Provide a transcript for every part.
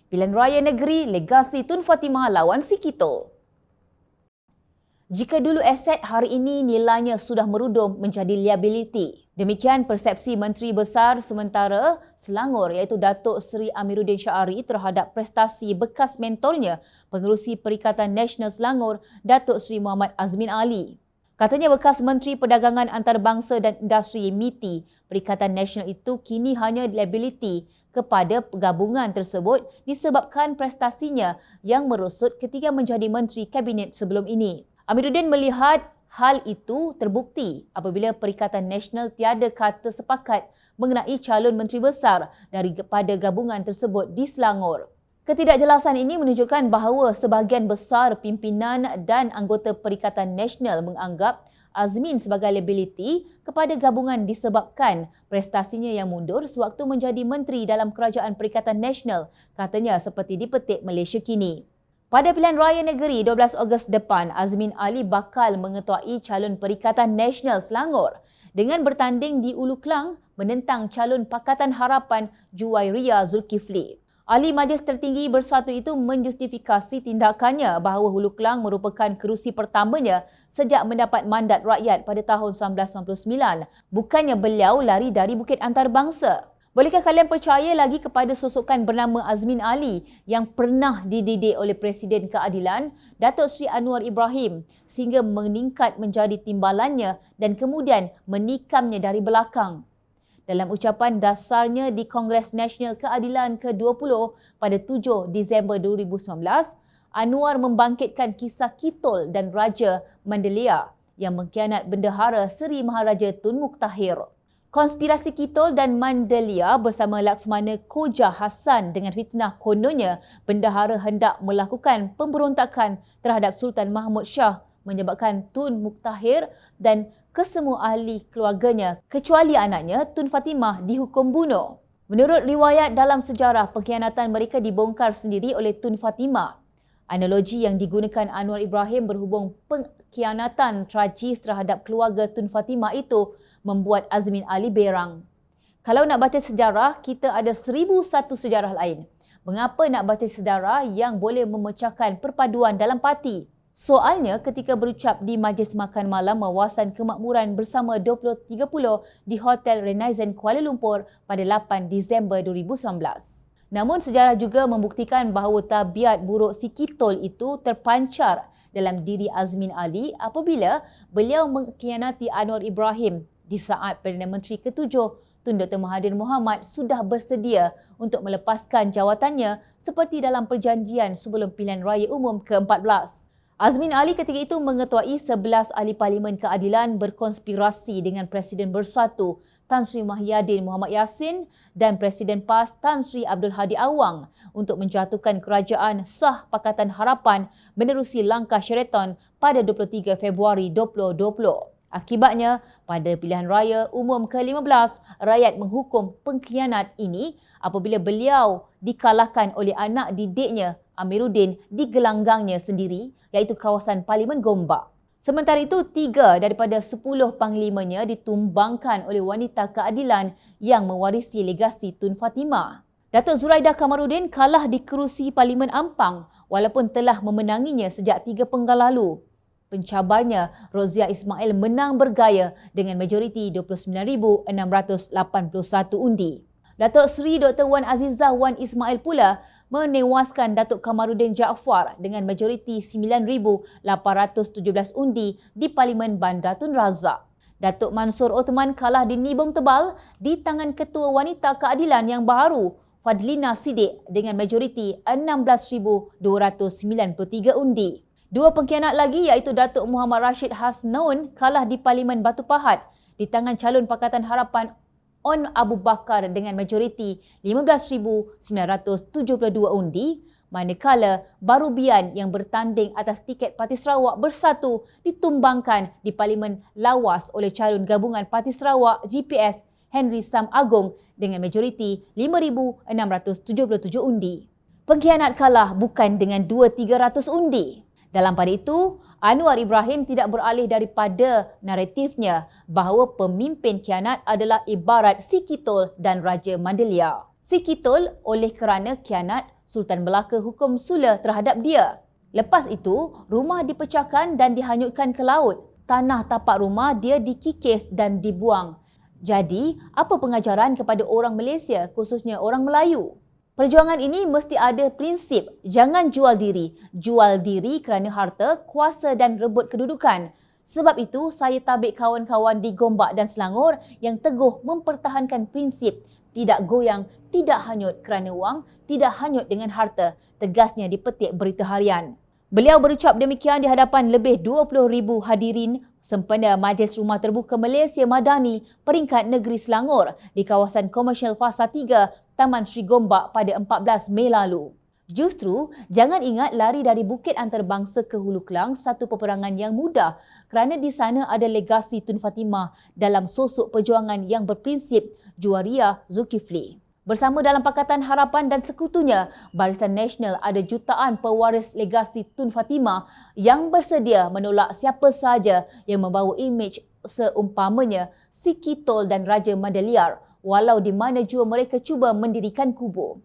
Pilihan Raya Negeri Legasi Tun Fatimah lawan Sikitol. Jika dulu aset, hari ini nilainya sudah merudum menjadi liability. Demikian persepsi Menteri Besar Sementara Selangor iaitu Datuk Seri Amiruddin Syari terhadap prestasi bekas mentornya, Pengerusi Perikatan Nasional Selangor, Datuk Seri Muhammad Azmin Ali. Katanya bekas Menteri Perdagangan Antarabangsa dan Industri MITI, Perikatan Nasional itu kini hanya liability kepada gabungan tersebut disebabkan prestasinya yang merosot ketika menjadi Menteri Kabinet sebelum ini. Amiruddin melihat hal itu terbukti apabila Perikatan Nasional tiada kata sepakat mengenai calon Menteri Besar daripada gabungan tersebut di Selangor. Ketidakjelasan ini menunjukkan bahawa sebahagian besar pimpinan dan anggota Perikatan Nasional menganggap Azmin sebagai liability kepada gabungan disebabkan prestasinya yang mundur sewaktu menjadi menteri dalam Kerajaan Perikatan Nasional, katanya seperti dipetik Malaysia Kini. Pada pilihan raya negeri 12 Ogos depan, Azmin Ali bakal mengetuai calon Perikatan Nasional Selangor dengan bertanding di Ulu Klang menentang calon Pakatan Harapan Juwairia Zulkifli. Ahli Majlis Tertinggi Bersatu itu menjustifikasi tindakannya bahawa Hulu Klang merupakan kerusi pertamanya sejak mendapat mandat rakyat pada tahun 1999. Bukannya beliau lari dari Bukit Antarabangsa. Bolehkah kalian percaya lagi kepada sosokan bernama Azmin Ali yang pernah dididik oleh Presiden Keadilan, Datuk Seri Anwar Ibrahim sehingga meningkat menjadi timbalannya dan kemudian menikamnya dari belakang? Dalam ucapan dasarnya di Kongres Nasional Keadilan ke-20 pada 7 Disember 2019, Anwar membangkitkan kisah Kitol dan Raja Mandelia yang mengkhianat Bendahara Seri Maharaja Tun Muktahir. Konspirasi Kitol dan Mandelia bersama Laksmana Koja Hassan dengan fitnah kononnya bendahara hendak melakukan pemberontakan terhadap Sultan Mahmud Shah menyebabkan Tun Muktahir dan kesemua ahli keluarganya kecuali anaknya Tun Fatimah dihukum bunuh. Menurut riwayat dalam sejarah, pengkhianatan mereka dibongkar sendiri oleh Tun Fatimah. Analogi yang digunakan Anwar Ibrahim berhubung pengkhianatan tragis terhadap keluarga Tun Fatimah itu membuat Azmin Ali berang. Kalau nak baca sejarah, kita ada 1001 sejarah lain. Mengapa nak baca sejarah yang boleh memecahkan perpaduan dalam parti? Soalnya ketika berucap di Majlis Makan Malam Wawasan Kemakmuran bersama 2030 di Hotel Renaissance Kuala Lumpur pada 8 Disember 2019. Namun sejarah juga membuktikan bahawa tabiat buruk si Kitol itu terpancar dalam diri Azmin Ali apabila beliau mengkhianati Anwar Ibrahim di saat Perdana Menteri ke-7 Tun Dr. Mahathir Mohamad sudah bersedia untuk melepaskan jawatannya seperti dalam perjanjian sebelum pilihan raya umum ke-14. Azmin Ali ketika itu mengetuai 11 ahli Parlimen Keadilan berkonspirasi dengan Presiden Bersatu Tan Sri Mahyadin Mohamad Yassin dan Presiden PAS Tan Sri Abdul Hadi Awang untuk menjatuhkan kerajaan sah Pakatan Harapan menerusi langkah Sheraton pada 23 Februari 2020. Akibatnya, pada pilihan raya umum ke-15, rakyat menghukum pengkhianat ini apabila beliau dikalahkan oleh anak didiknya Amiruddin di gelanggangnya sendiri iaitu kawasan Parlimen Gombak. Sementara itu, 3 daripada 10 panglimanya ditumbangkan oleh wanita keadilan yang mewarisi legasi Tun Fatimah. Datuk Zuraidah Kamaruddin kalah di kerusi Parlimen Ampang walaupun telah memenanginya sejak 3 penggal lalu. Pencabarnya, Rozia Ismail menang bergaya dengan majoriti 29,681 undi. Datuk Seri Dr. Wan Azizah Wan Ismail pula menewaskan Datuk Kamaruddin Jaafar dengan majoriti 9,817 undi di Parlimen Bandar Tun Razak. Datuk Mansur Othman kalah di nibung tebal di tangan Ketua Wanita Keadilan yang baru, Fadlina Siddiq dengan majoriti 16,293 undi. 2 pengkhianat lagi iaitu Datuk Muhammad Rashid Hasnaun kalah di Parlimen Batu Pahat di tangan calon Pakatan Harapan On Abu Bakar dengan majoriti 15,972 undi, manakala Barubian yang bertanding atas tiket Parti Sarawak Bersatu ditumbangkan di Parlimen Lawas oleh calon gabungan Parti Sarawak GPS Henry Sam Agong dengan majoriti 5,677 undi. Pengkhianat kalah bukan dengan 2,300 undi. Dalam pada itu, Anwar Ibrahim tidak beralih daripada naratifnya bahawa pemimpin khianat adalah ibarat si Kitol dan Raja Mandelia. Si Kitol oleh kerana khianat Sultan Melaka hukum sula terhadap dia. Lepas itu, rumah dipecahkan dan dihanyutkan ke laut. Tanah tapak rumah dia dikikis dan dibuang. Jadi, apa pengajaran kepada orang Malaysia, khususnya orang Melayu? Perjuangan ini mesti ada prinsip, jangan jual diri. Jual diri kerana harta, kuasa dan rebut kedudukan. Sebab itu, saya tabik kawan-kawan di Gombak dan Selangor yang teguh mempertahankan prinsip tidak goyang, tidak hanyut kerana wang, tidak hanyut dengan harta, tegasnya dipetik Berita Harian. Beliau berucap demikian di hadapan lebih 20,000 hadirin sempena Majlis Rumah Terbuka Malaysia Madani peringkat negeri Selangor di kawasan komersial Fasa 3, Taman Sri Gombak pada 14 Mei lalu. Justru, jangan ingat lari dari Bukit Antarabangsa ke Hulu Kelang satu peperangan yang mudah kerana di sana ada legasi Tun Fatimah dalam sosok perjuangan yang berprinsip Juwaria Zulkifli. Bersama dalam Pakatan Harapan dan sekutunya, Barisan Nasional ada jutaan pewaris legasi Tun Fatimah yang bersedia menolak siapa sahaja yang membawa imej seumpamanya Siki Tol dan Raja Mandaliar, walau di mana jua mereka cuba mendirikan kubur.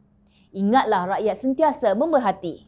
Ingatlah rakyat sentiasa memerhati.